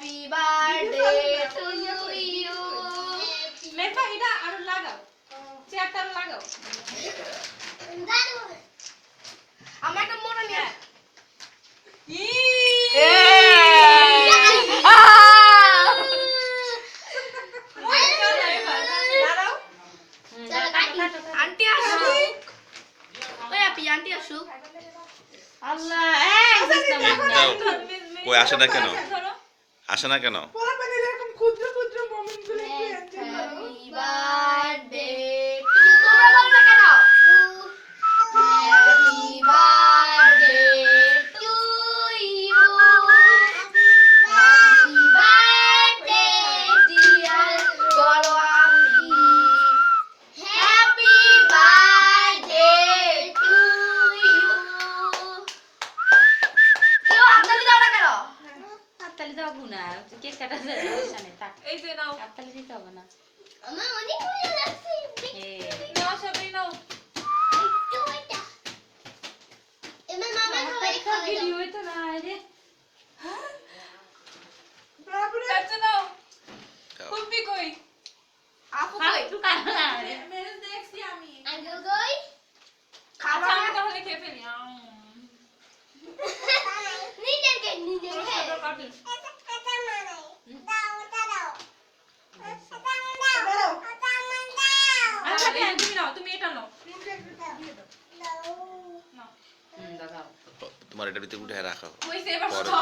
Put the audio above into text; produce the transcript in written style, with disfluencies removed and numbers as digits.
Happy birthday to you লেখা এটা আর লাগাও চেয়ারটা লাগাও আমার একটা মনে নেই আন্টি আসুক ওই আপি আন্টি আসুক আল্লাহ কই আসে না কেন আসে না কেন ক্ষুদ্র ক্ষুদ্র মোমেন্ট গুলো একটু এনজয় করো হ্যাপি বার্থডে টু তোমরা বলো না কেন happy birthday to you happy birthday dear বলো আপনি হ্যাপি বার্থডে টু ইউ কেউ হাততালি দাও না কেন হাততালি দাও না কেক কাটা যায় না থাক এই যে নাও হাততালি দিতে হবে না আমার অনেক মজা লাগছে নাও সবাই নাও এমন মামা সবাই খাবে ভিডিও হইতো না রে বাবরে আচ্ছা নাও কুলপি কই আপু হাত কই ঢুকায় না রে মেরে দেখছি আমি আঙ্কেল কই আচ্ছা আমি তাহলে খেয়ে ফেলি নিজের কে নিজের কে কাটি আচ্ছা তুমি নাও তুমি এটা নাও নাও দাদা তোমার এটা ভিতরে উঠে রাখো হইছে এবার পরে। সব